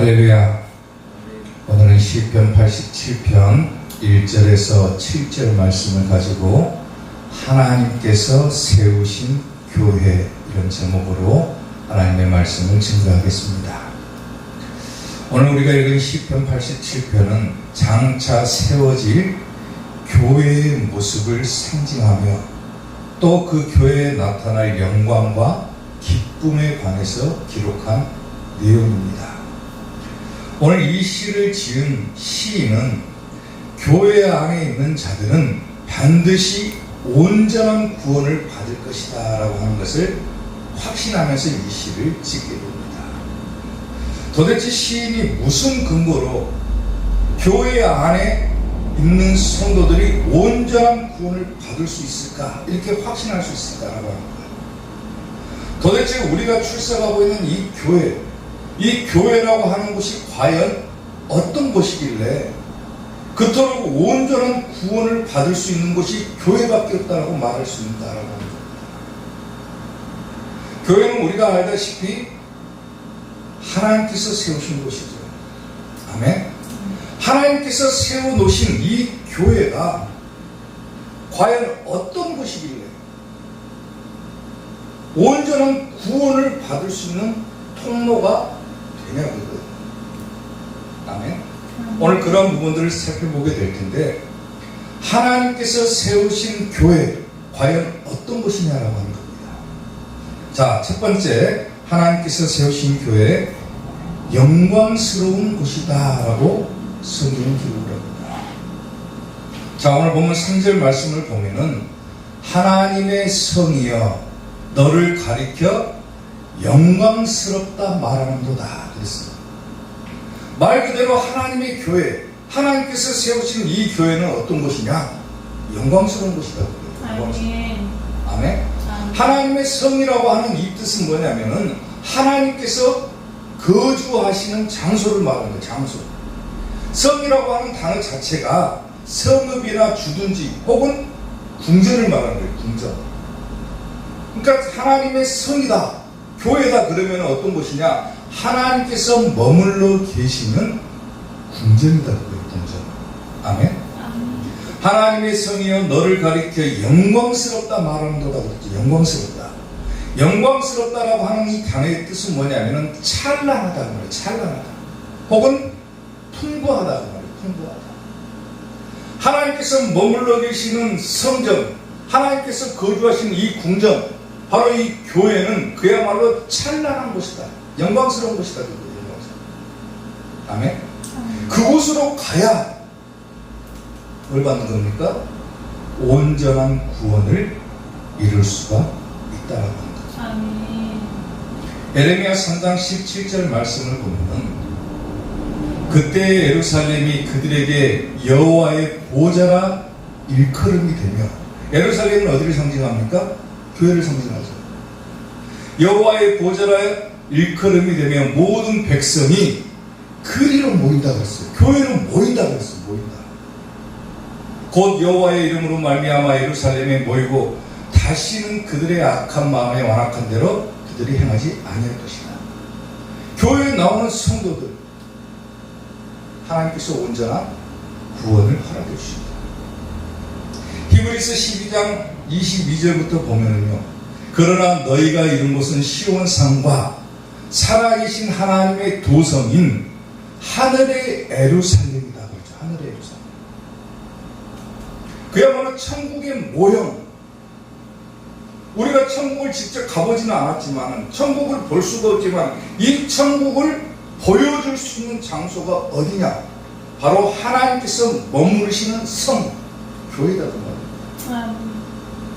할렐루야. 오늘은 시편 87편 1절에서 7절 말씀을 가지고 하나님께서 세우신 교회, 이런 제목으로 하나님의 말씀을 증거하겠습니다. 오늘 우리가 읽은 시편 87편은 장차 세워질 교회의 모습을 상징하며 또 그 교회에 나타날 영광과 기쁨에 관해서 기록한 내용입니다. 오늘 이 시를 지은 시인은 교회 안에 있는 자들은 반드시 온전한 구원을 받을 것이다 라고 하는 것을 확신하면서 이 시를 짓게 됩니다. 도대체 시인이 무슨 근거로 교회 안에 있는 성도들이 온전한 구원을 받을 수 있을까, 이렇게 확신할 수 있을까라고 하는 거예요. 도대체 우리가 출석하고 있는 이 교회, 이 교회라고 하는 곳이 과연 어떤 곳이길래 그토록 온전한 구원을 받을 수 있는 곳이 교회밖에 없다라고 말할 수 있다라고 하는 겁니다. 교회는 우리가 알다시피 하나님께서 세우신 곳이죠. 아멘. 하나님께서 세워놓으신 이 교회가 과연 어떤 곳이길래 온전한 구원을 받을 수 있는 통로가 되냐고요. 아멘. 오늘 그런 부분들을 살펴보게 될 텐데, 하나님께서 세우신 교회 과연 어떤 곳이냐라고 하는 겁니다. 자, 첫 번째, 하나님께서 세우신 교회 영광스러운 곳이다 라고 성경은 기록을 합니다. 자, 오늘 보면 3절 말씀을 보면은 하나님의 성이여 너를 가리켜 영광스럽다 말하는도다 그랬습니다. 말 그대로 하나님의 교회, 하나님께서 세우신 이 교회는 어떤 곳이냐? 영광스러운 곳이다. 아멘. 아멘. 하나님의 성이라고 하는 이 뜻은 뭐냐면은 하나님께서 거주하시는 장소를 말하는 거예요. 장소. 성이라고 하는 단어 자체가 성읍이나 주둔지 혹은 궁전을 말하는 거예요. 궁전. 그러니까 하나님의 성이다, 교회다 그러면 어떤 곳이냐? 하나님께서 머물러 계시는 궁전이다. 궁전. 아멘. 하나님의 성이여 너를 가리켜 영광스럽다 말하는도다 그랬죠. 영광스럽다. 영광스럽다라고 하는 이 단어의 뜻은 뭐냐면은 찬란하다 그 말이에요. 찬란하다. 혹은 풍부하다 그 말이에요. 풍부하다. 하나님께서 머물러 계시는 성전, 하나님께서 거주하시는 이 궁전, 바로 이 교회는 그야말로 찬란한 곳이다. 영광스러운 곳이다. 아멘. 그곳으로 가야 뭘 받는 겁니까? 온전한 구원을 이룰 수가 있다라고 하는 거죠. 아멘. 에레미야 3장 17절 말씀을 보면은 그때 예루살렘이 그들에게 여호와의 보좌가 일컬음이 되며, 예루살렘은 어디를 상징합니까? 교회를 상징하죠. 여호와의 보좌가 일컬음이 되며 모든 백성이 그리로 모인다 그랬어요. 교회는 모인다 그랬어요. 모인다. 곧 여호와의 이름으로 말미암아 예루살렘에 모이고 다시는 그들의 악한 마음에 완악한 대로 그들이 행하지 아니할 것이다. 교회에 나오는 성도들, 하나님께서 온전한 구원을 허락해 주십니다. 히브리서 12장 22절부터 보면은요, 그러나 너희가 이룬 것은 시온산과 살아계신 하나님의 도성인 하늘의 예루살렘이다 그렇죠. 하늘의 예루살렘. 그야말로 천국의 모형. 우리가 천국을 직접 가보지는 않았지만, 천국을 볼 수가 없지만 이 천국을 보여줄 수 있는 장소가 어디냐? 바로 하나님께서 머무르시는 성, 교회다 그 말이에요.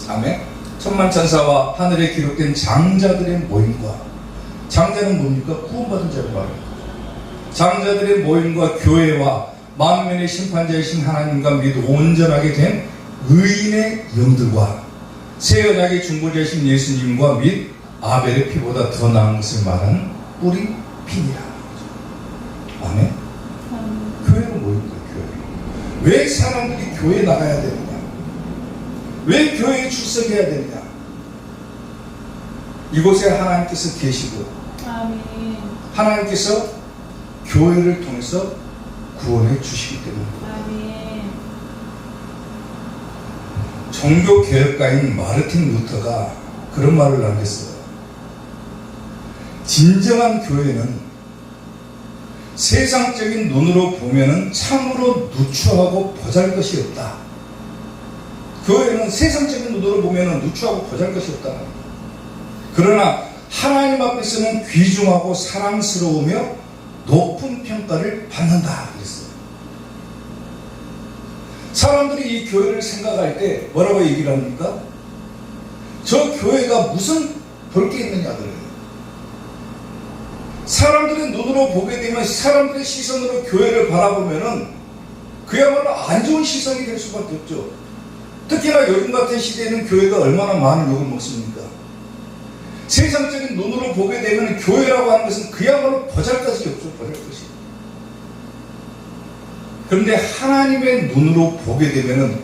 아멘. 천만천사와 하늘에 기록된 장자들의 모임과, 장자는 뭡니까? 구원받은 자를 말합니다. 장자들의 모임과 교회와 만민의 심판자이신 하나님과 및 온전하게 된 의인의 영들과 새 언약의 중보자이신 예수님과 및 아벨의 피보다 더 나은 것을 말하는 뿌리 피니라. 아멘. 교회는 뭐입니까? 교회. 왜 사람들이 교회에 나가야 되느냐? 왜 교회에 출석해야 되느냐? 이곳에 하나님께서 계시고, 아멘. 하나님께서 교회를 통해서 구원해 주시기 때문입니다. 아멘. 종교개혁가인 마르틴 루터가 그런 말을 남겼어요. 진정한 교회는 세상적인 눈으로 보면은 참으로 누추하고 보잘것이 없다. 교회는 세상적인 눈으로 보면은 누추하고 보잘것이 없다. 그러나 하나님 앞에서는 귀중하고 사랑스러우며 높은 평가를 받는다. 그랬어요. 사람들이 이 교회를 생각할 때 뭐라고 얘기를 합니까? 저 교회가 무슨 볼 게 있느냐 그래요. 사람들의 눈으로 보게 되면 사람들의 시선으로 교회를 바라보면은 그야말로 안 좋은 시선이 될 수밖에 없죠. 특히나 요즘 같은 시대에는 교회가 얼마나 많은 욕을 먹습니까? 세상적인 눈으로 보게 되면 교회라고 하는 것은 그야말로 보잘것이 없죠. 보잘것이. 그런데 하나님의 눈으로 보게 되면은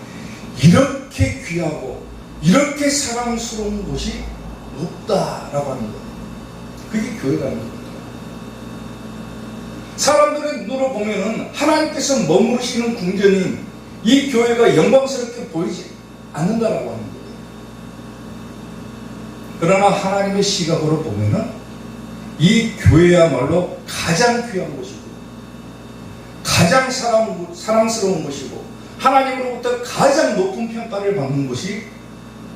이렇게 귀하고 이렇게 사랑스러운 곳이 없다라고 하는 거예요. 그게 교회라는 겁니다. 사람들의 눈으로 보면은 하나님께서 머무르시는 궁전인 이 교회가 영광스럽게 보이지 않는다라고 하는 거예요. 그러나 하나님의 시각으로 보면은 이 교회야말로 가장 귀한 곳이고 가장 사랑스러운 곳이고 하나님으로부터 가장 높은 평가를 받는 곳이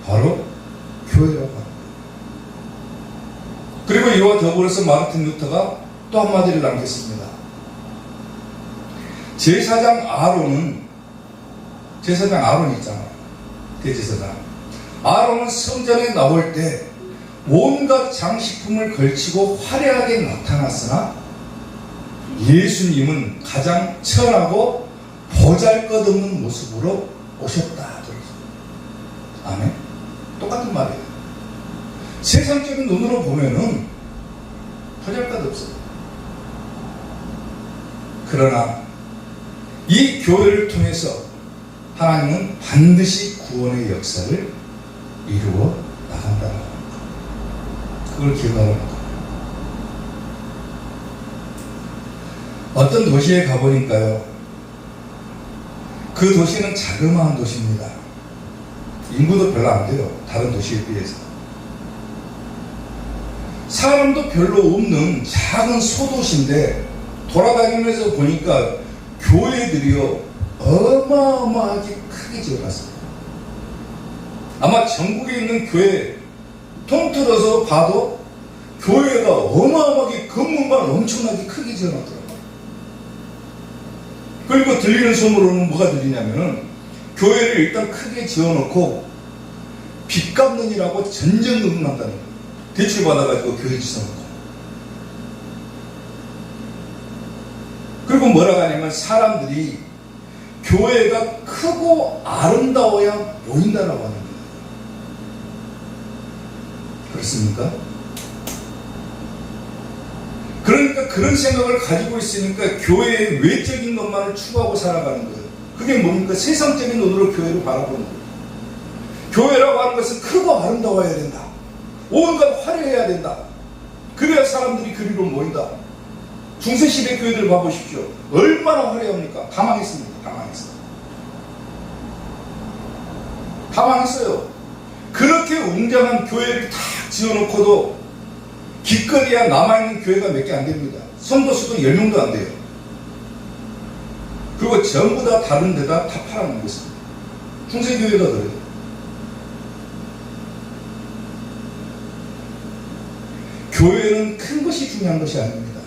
바로 교회라고 합니다. 그리고 이와 더불어서 마르틴 루터가 또 한마디를 남겼습니다. 제사장 아론이 있잖아요. 대제사장. 아론은 성전에 나올 때 온갖 장식품을 걸치고 화려하게 나타났으나 예수님은 가장 천하고 보잘것없는 모습으로 오셨다. 아멘. 똑같은 말이에요. 세상적인 눈으로 보면은 보잘것없어요. 그러나 이 교회를 통해서 하나님은 반드시 구원의 역사를 이루어 나간다는 겁니다. 그걸 기억하라는 거예요. 어떤 도시에 가보니까요, 그 도시는 자그마한 도시입니다. 인구도 별로 안 돼요. 다른 도시에 비해서. 사람도 별로 없는 작은 소도시인데 돌아다니면서 보니까 교회들이요 어마어마하게 크게 지어놨어요. 아마 전국에 있는 교회 통틀어서 봐도 교회가 어마어마하게 건물만 엄청나게 크게 지어놨더라고요. 그리고 들리는 소문으로는 뭐가 들리냐면은 교회를 일단 크게 지어놓고 빚 갚느니라고 전전긍긍 한다는 거예요. 대출 받아가지고 교회 지어놓고. 그리고 뭐라고 하냐면 사람들이 교회가 크고 아름다워야 모인다라고 하는 거예요. 그렇습니까? 그러니까 그런 생각을 가지고 있으니까 교회의 외적인 것만을 추구하고 살아가는 거예요. 그게 뭡니까? 세상적인 눈으로 교회를 바라보는 거예요. 교회라고 하는 것은 크고 아름다워야 된다. 온갖 화려해야 된다. 그래야 사람들이 그리로 모인다. 중세시대 교회들 봐보십시오. 얼마나 화려합니까? 다 망했습니다. 다 망했어요. 다 망했어요. 그렇게 웅장한 교회를 다 지어놓고도 길거리에 남아있는 교회가 몇 개 안 됩니다. 성도 수도 10명도 안 돼요. 그리고 전부 다 다른 데다 다 팔아놓은 것입니다. 중세교회가 그래요. 교회는 큰 것이 중요한 것이 아닙니다.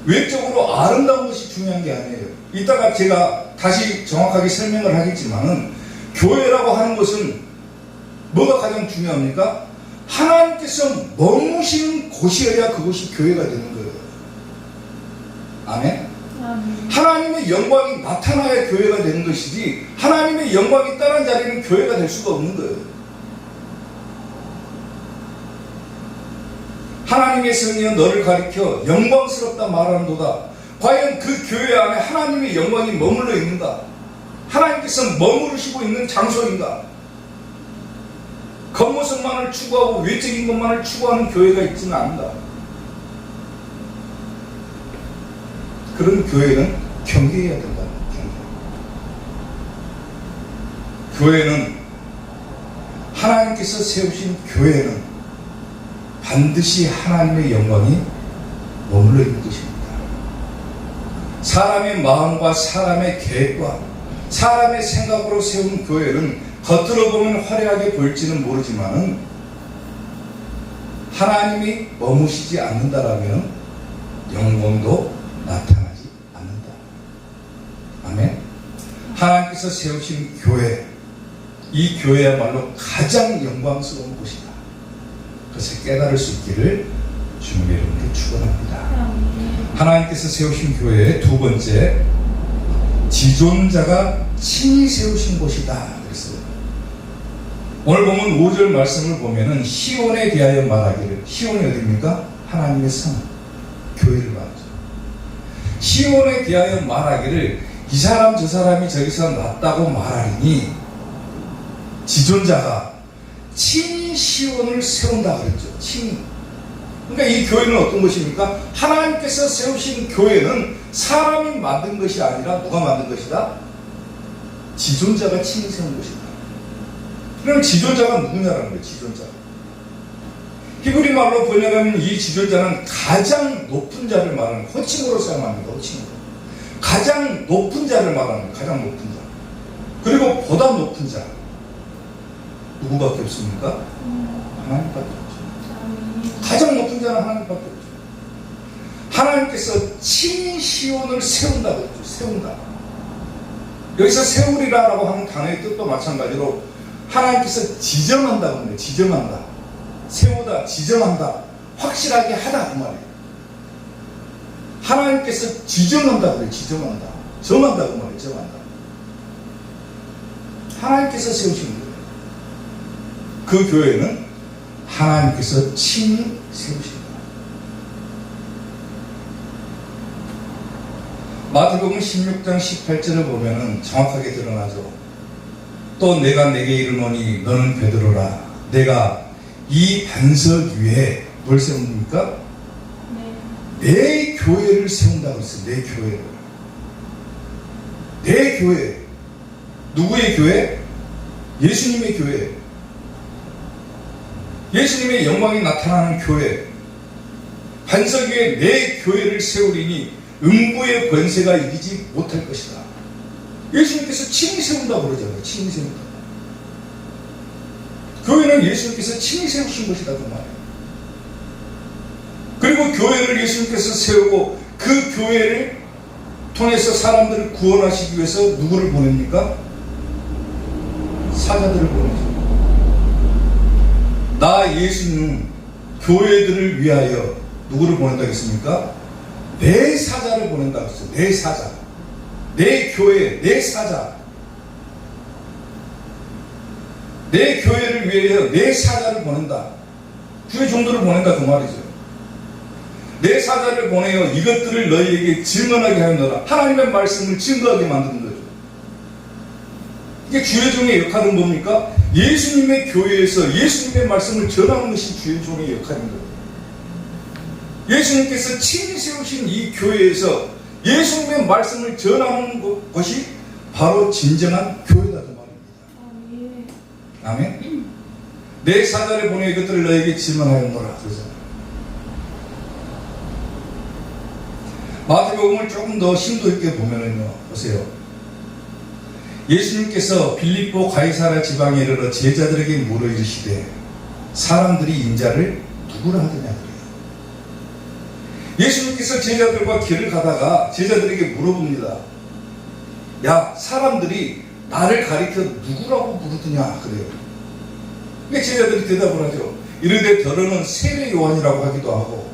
외적으로 아름다운 것이 중요한 게 아니에요. 이따가 제가 다시 정확하게 설명을 하겠지만은 교회라고 하는 것은 뭐가 가장 중요합니까? 하나님께서 머무시는 곳이어야 그곳이 교회가 되는 거예요. 아멘? 하나님의 영광이 나타나야 교회가 되는 것이지 하나님의 영광이 떠난 자리는 교회가 될 수가 없는 거예요. 하나님의 성령은 너를 가리켜 영광스럽다 말하는도다. 과연 그 교회 안에 하나님의 영광이 머물러 있는가? 하나님께서 머무르시고 있는 장소인가? 겉모습만을 추구하고 외적인 것만을 추구하는 교회가 있지는 않는다. 그런 교회는 경계해야 된다. 교회는 하나님께서 세우신 교회는 반드시 하나님의 영광이 머물러 있는 것입니다. 사람의 마음과 사람의 계획과 사람의 생각으로 세운 교회는 겉으로 보면 화려하게 보일지는 모르지만 하나님이 머무시지 않는다라면 영광도 나타나지 않는다. 아멘. 하나님께서 세우신 교회, 이 교회야말로 가장 영광스러운 곳이다. 그것을 깨달을 수 있기를 주님의 이름으로 축원합니다. 하나님께서 세우신 교회의 두 번째, 지존자가 친히 세우신 곳이다. 그랬어요. 오늘 보면 5절 말씀을 보면은 시온에 대하여 말하기를, 시온이 어디입니까? 하나님의 성, 교회를 말하죠. 시온에 대하여 말하기를 이 사람 저 사람이 저기서 낫다고 말하리니 지존자가 친히 시온을 세운다 그랬죠. 친히. 그러니까 이 교회는 어떤 것입니까? 하나님께서 세우신 교회는 사람이 만든 것이 아니라 누가 만든 것이다? 지존자가 친히 세운 것이다. 그럼 지존자가 누구냐라는 거예요. 지존자. 히브리 말로 번역하면 이 지존자는 가장 높은 자를 말하는, 호칭으로 사용합니다. 호칭으로. 가장 높은 자를 말하는 거예요. 가장 높은 자. 그리고 보다 높은 자. 누구밖에 없습니까? 하나님밖에 없죠. 가장 높은 자는 하나님밖에 없죠. 하나님께서 친히 시온을 세운다 그랬죠. 세운다. 여기서 세우리라라고 하는 단어의 뜻도 마찬가지로 하나님께서 지정한다고 합니다. 지정한다. 세우다, 지정한다. 확실하게 하다 그 말이에요. 하나님께서 지정한다 그래요. 지정한다. 정한다 그 말이에요. 정한다. 하나님께서 세우신 거예요. 그 교회는 하나님께서 친히 세우신다. 마태복음 16장 18절을 보면은 정확하게 드러나죠. 또 내가 내게 이르노니 너는 베드로라. 내가 이 반석 위에 뭘 세웁니까? 내 교회를 세운다고 했어요. 내 교회를. 내 교회. 누구의 교회? 예수님의 교회. 예수님의 영광이 나타나는 교회. 반석 위에 내 교회를 세우리니 음부의 권세가 이기지 못할 것이다. 예수님께서 친히 세운다고 그러잖아요. 친히 세운다. 교회는 예수님께서 친히 세우신 것이다 그 말이에요. 그리고 교회를 예수님께서 세우고 그 교회를 통해서 사람들을 구원하시기 위해서 누구를 보냅니까? 사자들을 보내죠. 나 예수는 교회들을 위하여 누구를 보낸다고 했습니까? 내 사자를 보낸다고 했어요. 내 사자. 내 교회, 내 사자. 내 교회를 위하여 내 사자를 보낸다. 주의 종들을 보낸다 그 말이죠. 내 사자를 보내어 이것들을 너희에게 증언하게 하였노라. 하나님의 말씀을 증거하게 만드는 거죠. 이게 주의 종의 역할은 뭡니까? 예수님의 교회에서 예수님의 말씀을 전하는 것이 주의 종의 역할인 거예요. 예수님께서 친히 세우신 이 교회에서 예수님의 말씀을 전하는 것이 바로 진정한 교회다 그 말입니다. 아멘. 내 사자를 보내 이것들을 너에게 증언하였노라. 그러잖아요. 마태복음을 조금 더 심도 있게 보면은요, 보세요. 예수님께서 빌립보 가이사랴 지방에 이르러 제자들에게 물어 이르시되 사람들이 인자를 누구라 하느냐 그래요. 예수님께서 제자들과 길을 가다가 제자들에게 물어봅니다. 야, 사람들이 나를 가리켜 누구라고 부르느냐 그래요. 그러니까 제자들이 대답을 하죠. 이르되 더러는 세례 요한이라고 하기도 하고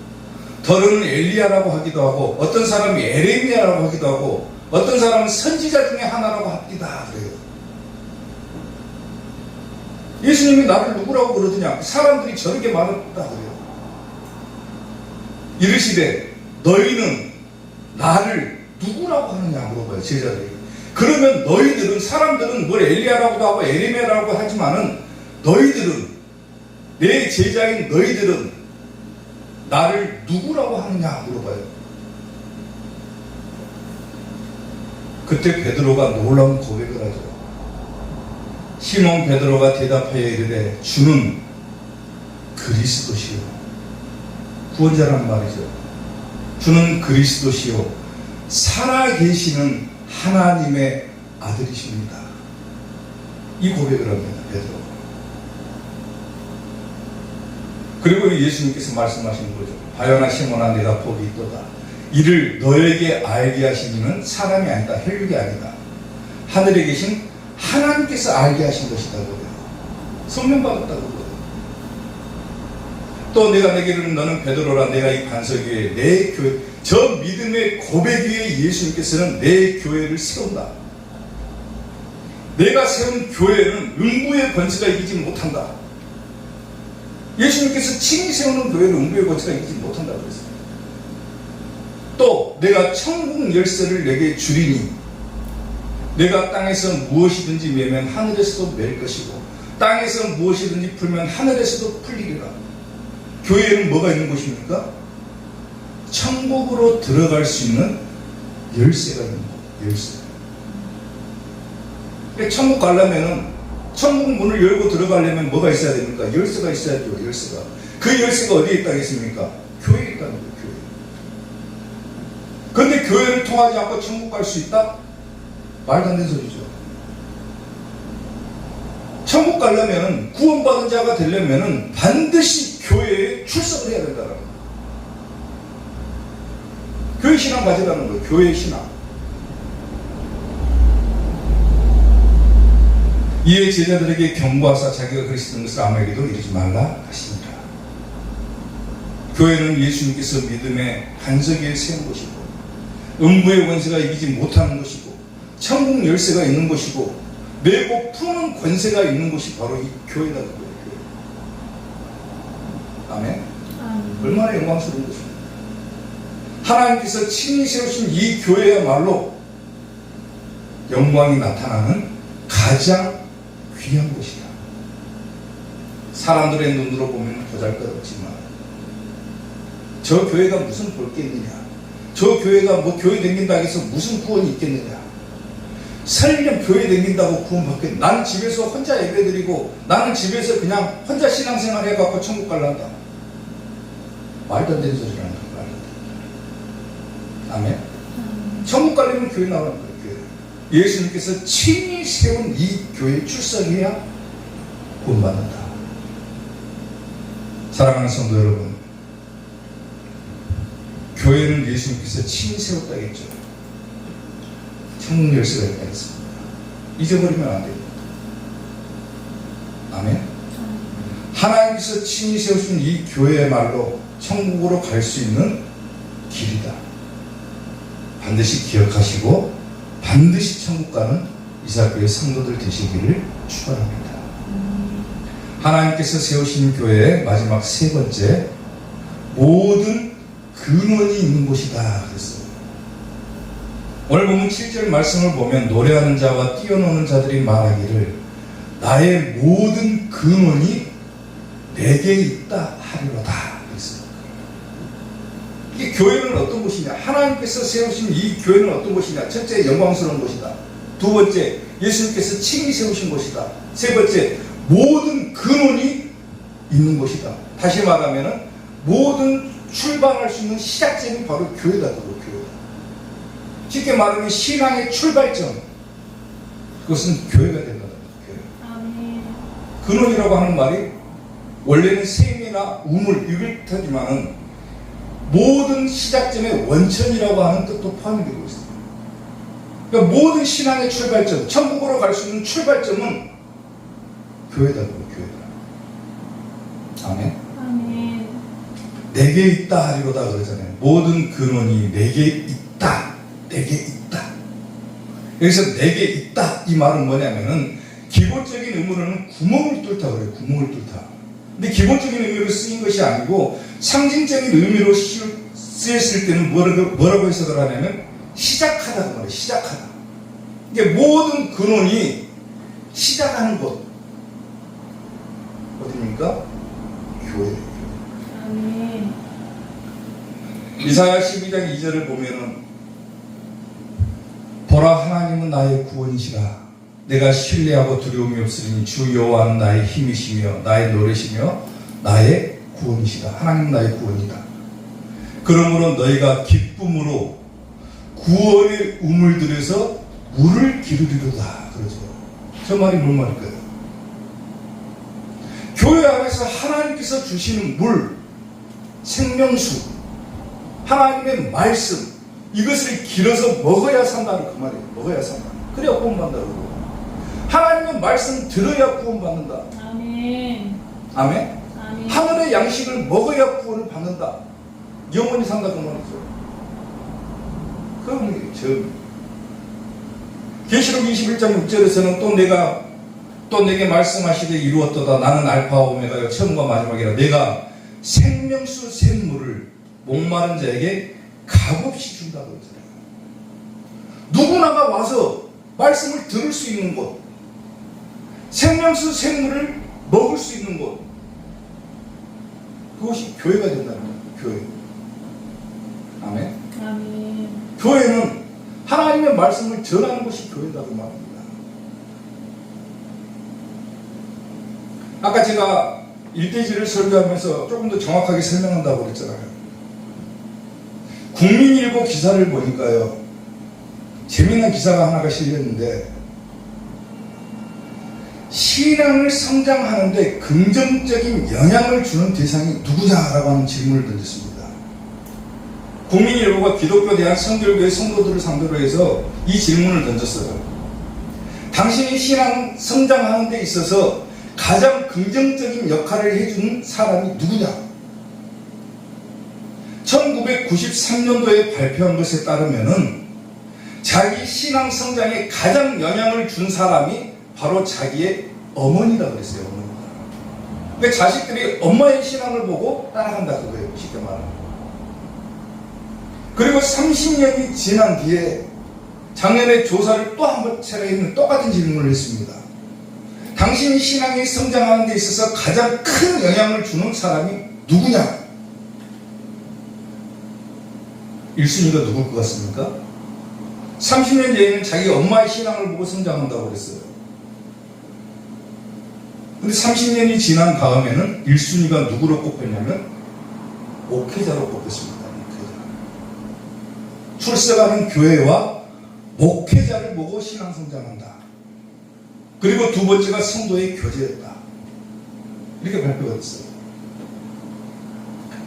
더러는 엘리야라고 하기도 하고 어떤 사람이 에레미야라고 하기도 하고 어떤 사람은 선지자 중에 하나라고 합니다 그래요. 예수님이 나를 누구라고 부르느냐? 사람들이 저렇게 말했다 그래요. 이르시되 너희는 나를 누구라고 하느냐 물어봐요. 제자들이. 그러면 너희들은, 사람들은 뭘 엘리야라고도 하고 에레미야라고 하지만은 너희들은, 내 제자인 너희들은 나를 누구라고 하느냐 물어봐요. 그때 베드로가 놀라운 고백을 하죠. 시몬 베드로가 대답하여 이르되 주는 그리스도시요. 구원자란 말이죠. 주는 그리스도시요 살아계시는 하나님의 아들이십니다. 이 고백을 합니다. 베드로가. 그리고 예수님께서 말씀하시는 거죠. 바요나 시몬아 내가 복이 있도다. 이를 너에게 알게 하신 이는 사람이 아니다. 혈육이 아니다. 하늘에 계신 하나님께서 알게 하신 것이다. 성령 받았다고 그래요. 또 내가 내게는 너는 베드로라. 내가 이 반석 위에 내 교회, 저 믿음의 고백 위에 예수님께서는 내 교회를 세운다. 내가 세운 교회는 음부의 권세가 이기지 못한다. 예수님께서 친히 세우는 교회를 음부의 권세가 이기지 못한다고 그랬어요. 또 내가 천국 열쇠를 내게 주리니 내가 땅에서 무엇이든지 매면 하늘에서도 맬 것이고 땅에서 무엇이든지 풀면 하늘에서도 풀리리라. 교회에는 뭐가 있는 곳입니까? 천국으로 들어갈 수 있는 열쇠가 있는 것. 열쇠. 그러니까 천국 가려면은 천국 문을 열고 들어가려면 뭐가 있어야 됩니까? 열쇠가 있어야죠. 열쇠가. 그 열쇠가 어디에 있다겠습니까? 교회에 있다는 거예요. 교회. 그런데 교회를 통하지 않고 천국 갈 수 있다? 말도 안 되는 소리죠. 천국 가려면 구원받은 자가 되려면 반드시 교회에 출석을 해야 된다는 거예요. 교회 신앙 가져가는 거예요. 교회 신앙. 이에 제자들에게 경고하사 자기가 그리스도인 것을 아무에게도 이르지 말라 하시니라. 교회는 예수님께서 믿음의 반석 위에 세운 곳이고 음부의 권세가 이기지 못하는 곳이고 천국 열쇠가 있는 곳이고 매고 푸는 권세가 있는 곳이 바로 이 교회라는 거예요. 교회. 아멘. 얼마나 영광스러운 것입니까? 하나님께서 친히 세우신 이 교회야말로 영광이 나타나는 가장 귀한 곳이다. 사람들의 눈으로 보면 보잘것없지만 저 교회가 무슨 볼 게 있느냐, 저 교회가 뭐 교회 다닌다고 해서 무슨 구원이 있겠느냐, 설령 교회 다닌다고 구원받겠, 나는 집에서 혼자 예배드리고 나는 집에서 그냥 혼자 신앙생활 해갖고 천국 갈란다. 말도 안 되는 소리를 하는 거예요. 아멘. 천국 가려면 교회 나오는 거예요. 교회. 예수님께서 친히 세운 이 교회에 출석해야 구원받는다. 사랑하는 성도 여러분, 교회는 예수님께서 친히 세웠다 했죠. 천국 열쇠가 있다 했습니다. 잊어버리면 안 됩니다. 아멘. 하나님께서 친히 세우신 이 교회야말로 천국으로 갈 수 있는 길이다. 반드시 기억하시고 반드시 천국 가는 이사교회 성도들 되시기를 축원합니다. 하나님께서 세우신 교회의 마지막 세 번째, 모든 근원이 있는 곳이다 그랬어요. 오늘 보면 7절 말씀을 보면 노래하는 자와 뛰어노는 자들이 말하기를 나의 모든 근원이 내게 있다 하리로다 그랬어요. 이 교회는 어떤 곳이냐? 하나님께서 세우신 이 교회는 어떤 곳이냐? 첫째, 영광스러운 곳이다. 두 번째, 예수님께서 친히 세우신 곳이다. 세 번째, 모든 근원이 있는 곳이다. 다시 말하면 모든 출발할 수 있는 시작점이 바로 교회다. 교회. 쉽게 말하면 신앙의 출발점, 그것은 교회가 된다. 교회. 근원이라고 하는 말이 원래는 셈이나 우물 이걸 뜻하지만은 모든 시작점의 원천이라고 하는 뜻도 포함이 되고 있습니다. 그러니까 모든 신앙의 출발점, 천국으로 갈 수 있는 출발점은 교회다. 교회다. 아멘. 아멘. 내게 있다 하리로다 그러잖아요. 모든 근원이 내게 있다. 내게 있다. 여기서 내게 있다 이 말은 뭐냐면은 기본적인 의미로는 구멍을 뚫다 그래요. 구멍을 뚫다. 근데 기본적인 의미로 쓰인 것이 아니고 상징적인 의미로 쓰였을 때는 뭐라고 해석을 하냐면 시작하다 그 말이에요. 시작하다. 이게 모든 근원이 시작하는 곳 어디입니까? 교회. 아멘. 이사야 12장 2절을 보면은 보라 하나님 하나님은 나의 구원이시라. 내가 신뢰하고 두려움이 없으리니 주 여호와는 나의 힘이시며 나의 노래시며 나의 구원이시라. 하나님은 나의 구원이다. 그러므로 너희가 기쁨으로 구원의 우물 들여서 물을 기르리로다. 그러죠. 저 말이 뭔 말일까요? 교회 안에서 하나님께서 주시는 물, 생명수, 하나님의 말씀, 이것을 길어서 먹어야 산다는 그 말이에요. 먹어야 산다. 그래야 구원받는다고. 하나님의 말씀 들어야 구원받는다. 아멘. 아멘? 아멘. 하늘의 양식을 먹어야 구원을 받는다. 영원히 산다 그 말이죠. 그럼 계시록 21장 6절에서는 또 내게 말씀하시되 이루었도다. 나는 알파와 오메가요 처음과 마지막이라. 내가 생명수 샘물을 목마른 자에게 값없이 준다고 했잖아요. 누구나가 와서 말씀을 들을 수 있는 곳, 생명수 샘물을 먹을 수 있는 곳, 그것이 교회가 된다는 거예요. 교회. 아멘. 아멘. 교회는 하나님의 말씀을 전하는 것이 교회다고 말합니다. 아까 제가 일대지를 설교하면서 조금 더 정확하게 설명한다고 그랬잖아요. 국민일보 기사를 보니까요, 재미난 기사가 하나가 실렸는데, 신앙을 성장하는데 긍정적인 영향을 주는 대상이 누구냐라고 하는 질문을 던졌습니다. 국민일보가 기독교 대한 성결교회 성도들을 상대로 해서 이 질문을 던졌어요. 당신이 신앙 성장하는 데 있어서 가장 긍정적인 역할을 해주는 사람이 누구냐? 1993년도에 발표한 것에 따르면은 자기 신앙 성장에 가장 영향을 준 사람이 바로 자기의 어머니라고 그랬어요. 어머니가. 그러니까 자식들이 엄마의 신앙을 보고 따라간다 그거예요. 쉽게 말하면. 그리고 30년이 지난 뒤에 작년에 조사를 또 한 번 제가 했는 똑같은 질문을 했습니다. 당신이 신앙이 성장하는 데 있어서 가장 큰 영향을 주는 사람이 누구냐? 1순위가 누굴 것 같습니까? 30년 전에는 자기 엄마의 신앙을 보고 성장한다고 그랬어요. 근데 30년이 지난 다음에는 1순위가 누구로 꼽혔냐면 목회자로 꼽혔습니다. 출석하는 교회와 목회자를 보고 신앙 성장한다. 그리고 두 번째가 성도의 교제였다. 이렇게 발표가 됐어요.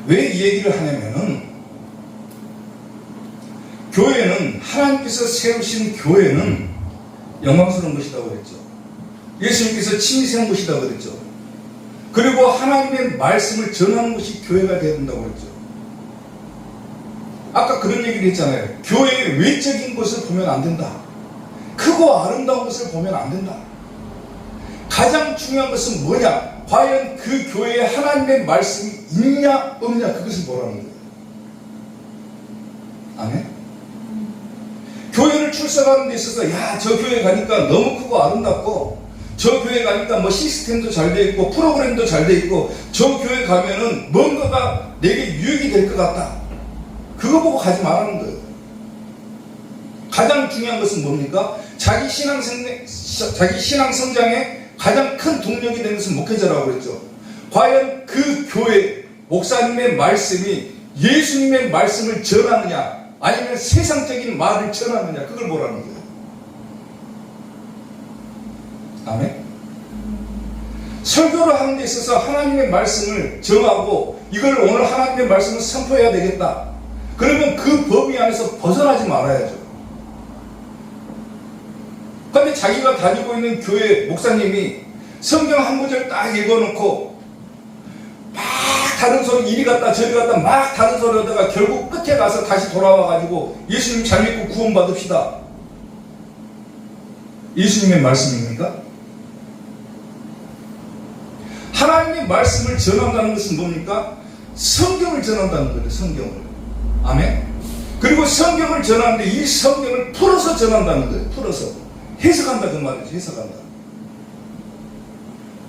왜 이 얘기를 하냐면은 교회는, 하나님께서 세우신 교회는 영광스러운 것이라고 그랬죠. 예수님께서 친히 세운 것이라고 그랬죠. 그리고 하나님의 말씀을 전하는 것이 교회가 되어야 된다고 그랬죠. 아까 그런 얘기를 했잖아요. 교회의 외적인 것을 보면 안 된다. 크고 아름다운 것을 보면 안 된다. 가장 중요한 것은 뭐냐? 과연 그 교회에 하나님의 말씀이 있냐 없냐, 그것을 보라는 거예요. 아멘? 교회를 출석하는 데 있어서 야, 저 교회 가니까 너무 크고 아름답고, 저 교회 가니까 뭐 시스템도 잘 돼 있고 프로그램도 잘 돼 있고, 저 교회 가면은 뭔가가 내게 유익이 될 것 같다. 그거 보고 가지 말라는 거예요. 가장 중요한 것은 뭡니까? 자기 신앙 성장에 가장 큰 동력이 되는 것은 목회자라고 그랬죠. 과연 그 교회 목사님의 말씀이 예수님의 말씀을 전하느냐, 아니면 세상적인 말을 전하느냐, 그걸 보라는 거예요. 아멘? 설교를 하는 데 있어서 하나님의 말씀을 정하고 이걸 오늘 하나님의 말씀을 선포해야 되겠다. 그러면 그 범위 안에서 벗어나지 말아야죠. 그런데 자기가 다니고 있는 교회 목사님이 성경 한 구절 딱 읽어놓고 막 다른 소리, 이리 갔다 저리 갔다 막 다른 소리 하다가 결국 끝에 가서 다시 돌아와가지고 예수님 잘 믿고 구원 받읍시다. 예수님의 말씀입니까? 하나님의 말씀을 전한다는 것은 뭡니까? 성경을 전한다는 거예요. 성경을. 아멘? 그리고 성경을 전하는데 이 성경을 풀어서 전한다는 거예요. 풀어서. 해석한다 그 말이죠. 해석한다.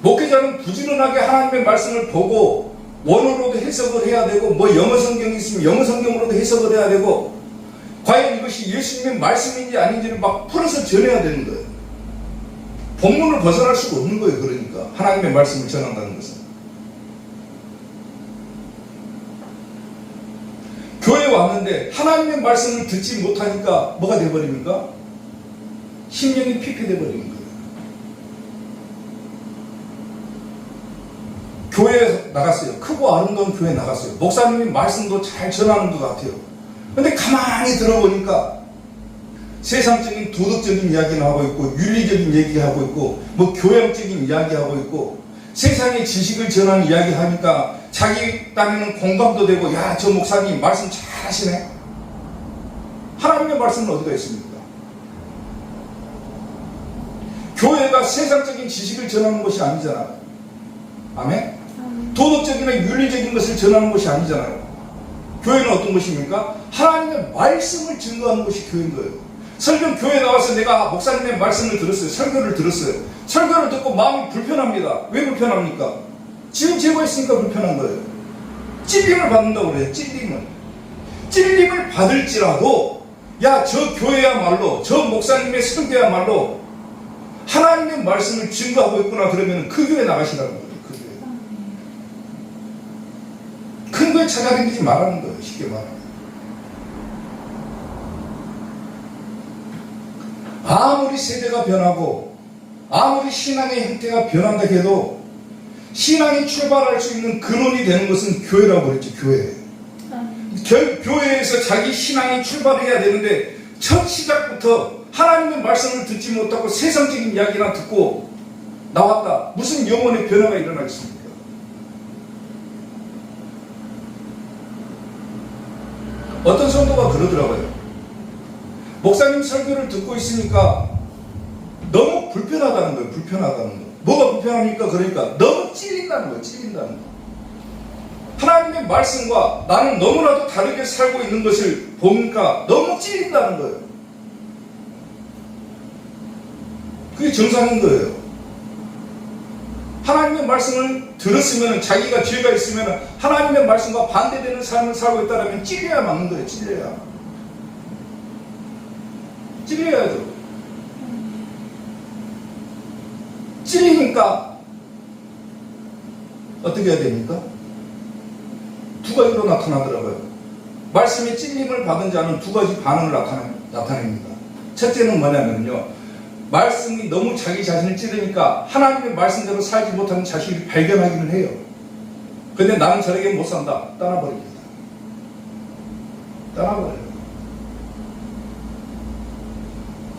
목회자는 부지런하게 하나님의 말씀을 보고 원어로도 해석을 해야 되고, 뭐 영어 성경이 있으면 영어 성경으로도 해석을 해야 되고, 과연 이것이 예수님의 말씀인지 아닌지를 막 풀어서 전해야 되는 거예요. 본문을 벗어날 수가 없는 거예요. 그러니까 하나님의 말씀을 전한다는 것은. 교회에 왔는데 하나님의 말씀을 듣지 못하니까 뭐가 돼버립니까? 심령이 피폐돼 버리는 거예요. 교회에 나갔어요. 크고 아름다운 교회에 나갔어요. 목사님이 말씀도 잘 전하는 것 같아요. 근데 가만히 들어보니까 세상적인 도덕적인 이야기를 하고 있고, 윤리적인 얘기하고 있고, 뭐 교양적인 이야기하고 있고, 세상의 지식을 전하는 이야기 하니까 자기 딴에는 공감도 되고, 야, 저 목사님 말씀 잘 하시네. 하나님의 말씀은 어디가 있습니까? 교회가 세상적인 지식을 전하는 것이 아니잖아요. 아멘? 도덕적이나 윤리적인 것을 전하는 것이 아니잖아요. 교회는 어떤 것입니까? 하나님의 말씀을 증거하는 것이 교회인 거예요. 설교 교회에 나와서 내가 목사님의 말씀을 들었어요. 설교를 들었어요. 설교를 듣고 마음이 불편합니다. 왜 불편합니까? 지금 제거했으니까 불편한 거예요. 찔림을 받는다고 그래요. 찔림을 받을지라도, 야, 저 교회야말로, 저 목사님의 설교야말로 하나님의 말씀을 증거하고 있구나. 그러면 그 교회 나가시라는 거예요. 그 교회. 큰 거에 찾아다니지 말라는 거예요. 쉽게 말하면. 아무리 세대가 변하고 아무리 신앙의 형태가 변한다 해도 신앙이 출발할 수 있는 근원이 되는 것은 교회라고 그랬죠. 교회에서 자기 신앙이 출발해야 되는데 첫 시작부터 하나님의 말씀을 듣지 못하고 세상적인 이야기나 듣고 나왔다. 무슨 영혼의 변화가 일어나겠습니까? 어떤 성도가 그러더라고요. 목사님 설교를 듣고 있으니까 너무 불편하다는 거예요. 불편하다는 거. 뭐가 불편합니까? 그러니까 너무 찔린다는 거예요. 찔린다는 거. 하나님의 말씀과 나는 너무나도 다르게 살고 있는 것을 보니까 너무 찔린다는 거예요. 그게 정상인 거예요. 하나님의 말씀을 들었으면, 자기가 죄가 있으면 하나님의 말씀과 반대되는 삶을 살고 있다면 찔려야 맞는 거예요. 찔려야죠. 찔리니까 어떻게 해야 됩니까? 두 가지로 나타나더라고요. 말씀에 찔림을 받은 자는 두 가지 반응을 나타냅니다. 첫째는 뭐냐면요, 말씀이 너무 자기 자신을 찌르니까 하나님의 말씀대로 살지 못하는 자신을 발견하기는 해요. 근데 나는 저렇게 못 산다. 떠나버립니다. 떠나버려요.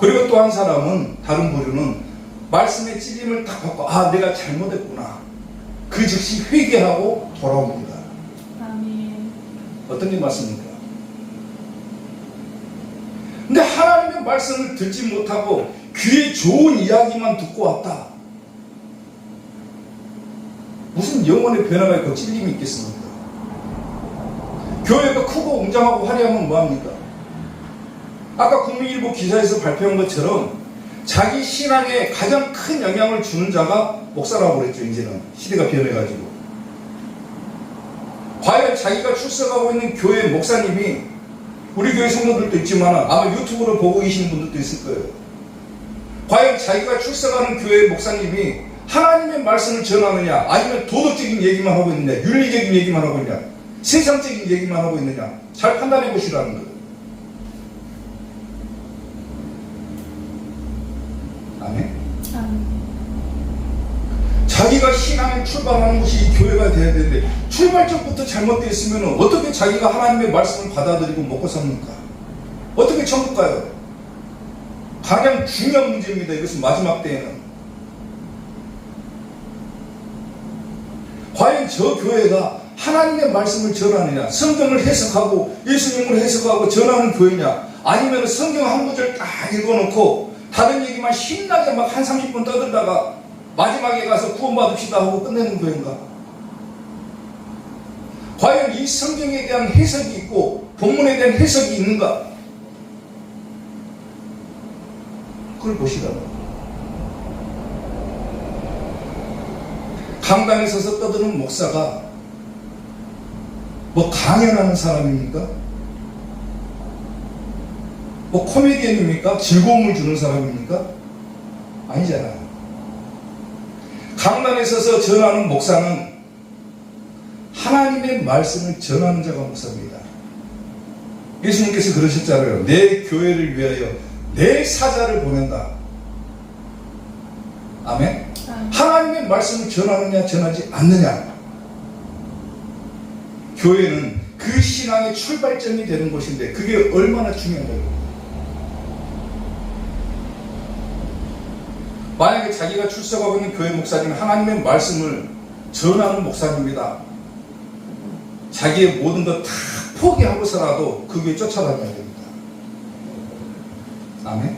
그리고 또 한 사람은, 다른 부류는 말씀의 찔림을 딱 받고, 아, 내가 잘못했구나. 그 즉시 회개하고 돌아옵니다. 아멘. 어떤 게 맞습니까? 근데 하나님의 말씀을 듣지 못하고 귀에 좋은 이야기만 듣고 왔다. 무슨 영혼의 변화가 있고 찔림이 있겠습니까? 교회가 크고 웅장하고 화려하면 뭐합니까? 아까 국민일보 기사에서 발표한 것처럼 자기 신앙에 가장 큰 영향을 주는 자가 목사라고 그랬죠. 이제는 시대가 변해가지고. 과연 자기가 출석하고 있는 교회 목사님이, 우리 교회 성도들도 있지만 아마 유튜브로 보고 계시는 분들도 있을 거예요. 과연 자기가 출석하는 교회 목사님이 하나님의 말씀을 전하느냐, 아니면 도덕적인 얘기만 하고 있느냐, 윤리적인 얘기만 하고 있느냐, 세상적인 얘기만 하고 있느냐, 잘 판단해 보시라는 거예요. 아멘. 자기가 신앙에 출발하는 것이 이 교회가 돼야 되는데, 출발점부터 잘못되어 있으면 어떻게 자기가 하나님의 말씀을 받아들이고 먹고 삽니까? 어떻게 천국 가요? 가장 중요한 문제입니다. 이것은 마지막 때에는. 과연 저 교회가 하나님의 말씀을 전하느냐, 성경을 해석하고 예수님을 해석하고 전하는 교회냐, 아니면 성경 한 구절 딱 읽어놓고 다른 얘기만 신나게 막 한 30분 떠들다가 마지막에 가서 구원받읍시다 하고 끝내는 교회인가? 과연 이 성경에 대한 해석이 있고 본문에 대한 해석이 있는가? 그걸 보시라고. 강당에 서서 떠드는 목사가 뭐 강연하는 사람입니까? 뭐 코미디언입니까? 즐거움을 주는 사람입니까? 아니잖아요. 강단에 서서 전하는 목사는 하나님의 말씀을 전하는 자가 목사입니다. 예수님께서 그러셨잖아요. 내 교회를 위하여 내 사자를 보낸다. 아멘? 하나님의 말씀을 전하느냐 전하지 않느냐. 교회는 그 신앙의 출발점이 되는 곳인데 그게 얼마나 중요한 거예요. 만약에 자기가 출석하고 있는 교회 목사님은 하나님의 말씀을 전하는 목사님입니다. 자기의 모든 것 다 포기하고서라도 그 교회 쫓아다녀야 됩니다. 아멘?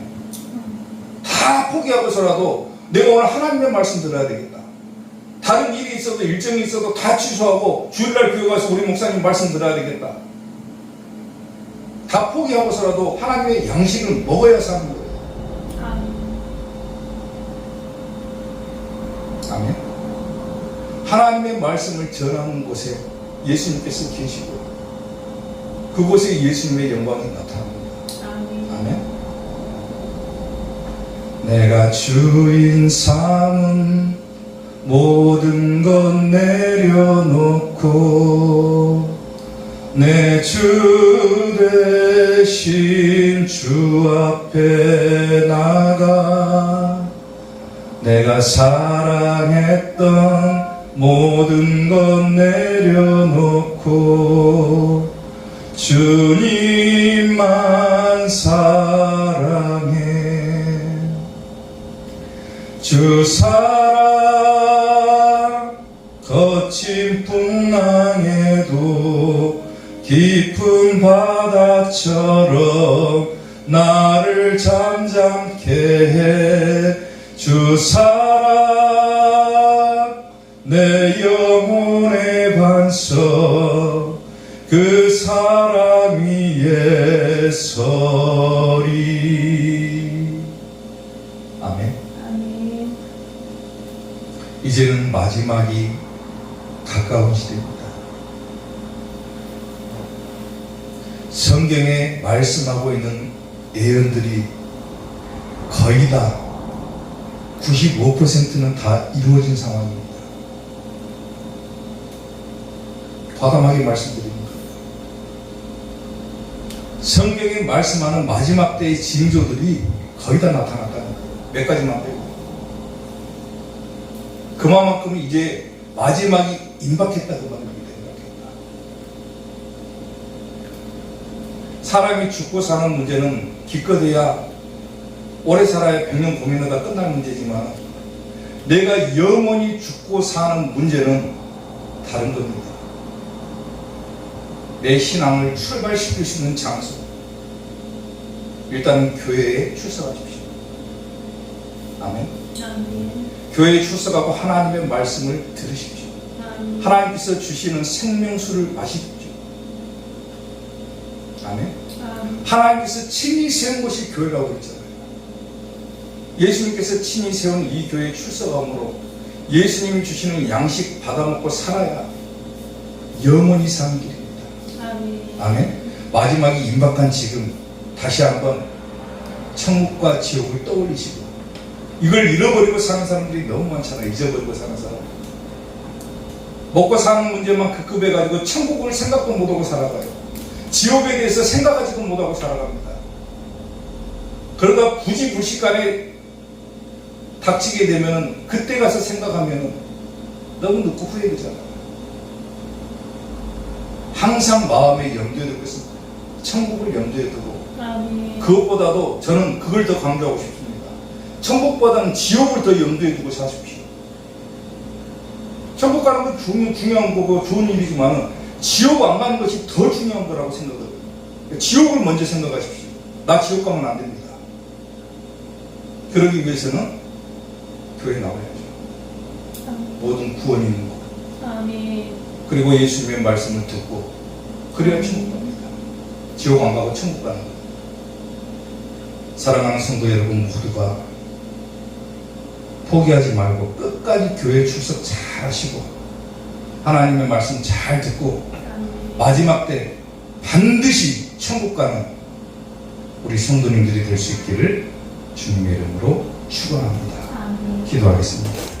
다 포기하고서라도 내가 오늘 하나님의 말씀 들어야 되겠다. 다른 일이 있어도 일정이 있어도 다 취소하고 주일날 교회 가서 우리 목사님 말씀 들어야 되겠다. 다 포기하고서라도 하나님의 양식을 먹어야 사는 거예요. 아멘. 하나님의 말씀을 전하는 곳에 예수님께서 계시고 그곳에 예수님의 영광이 나타납니다. 아멘. 내가 주인 삼은 모든 것 내려놓고 내 주 대신 주 앞에 나가 내가 사랑했던 모든 것 내려놓고 주님만 사랑해. 주 사랑 거친 풍랑에도 깊은 바다처럼 나를 잠잠케 해. 주 사랑 내 영혼의 반석 그 사랑 위에 서리. 아멘. 아멘. 이제는 마지막이 가까운 시대입니다. 성경에 말씀하고 있는 예언들이 거의 다 95%는 다 이루어진 상황입니다. 과감하게 말씀드립니다. 성경에 말씀하는 마지막 때의 징조들이 거의 다 나타났다는 거예요. 몇 가지만 빼고. 그만큼 이제 마지막이 임박했다 그 말입니다. 사람이 죽고 사는 문제는 기껏해야 오래 살아야 100년 고민하다 끝날 문제지만 내가 영원히 죽고 사는 문제는 다른 겁니다. 내 신앙을 출발시킬 수 있는 장소, 일단은 교회에 출석하십시오. 아멘. 아멘. 교회에 출석하고 하나님의 말씀을 들으십시오. 아멘. 하나님께서 주시는 생명수를 마십시오. 아멘. 아멘. 하나님께서 친히 세운 것이 교회라고 그랬잖아요. 예수님께서 친히 세운 이 교회에 출석함으로 예수님이 주시는 양식 받아먹고 살아야 영원히 사는 길입니다. 아멘. 아멘. 마지막이 임박한 지금 다시 한번 천국과 지옥을 떠올리시고, 이걸 잃어버리고 사는 사람들이 너무 많잖아요. 잊어버리고 사는 사람. 먹고 사는 문제만 급급해가지고 천국을 생각도 못하고 살아가요. 지옥에 대해서 생각하지도 못하고 살아갑니다. 그러다 부지불식간에 닥치게 되면 그때 가서 생각하면 너무 늦고 후회되잖아요. 항상 마음에 염두에 두고 있습니다. 천국을 염두에 두고. 아멘. 그것보다도 저는 그걸 더 강조하고 싶습니다. 천국보다는 지옥을 더 염두에 두고 사십시오. 천국 가는 건 중요한 거고 좋은 일이지만 지옥 안 가는 것이 더 중요한 거라고 생각해요. 지옥을 먼저 생각하십시오. 나 지옥 가면 안 됩니다. 그러기 위해서는 교회에 나와야죠. 아멘. 모든 구원이 있는 거. 아멘. 그리고 예수님의 말씀을 듣고 그래야 천국 갑니다. 지옥 안 가고 천국 가는 거예요. 사랑하는 성도 여러분 모두가 포기하지 말고 끝까지 교회 출석 잘 하시고 하나님의 말씀 잘 듣고 아멘. 마지막 때 반드시 천국 가는 우리 성도님들이 될 수 있기를 주님의 이름으로 축원합니다. 아멘. 기도하겠습니다.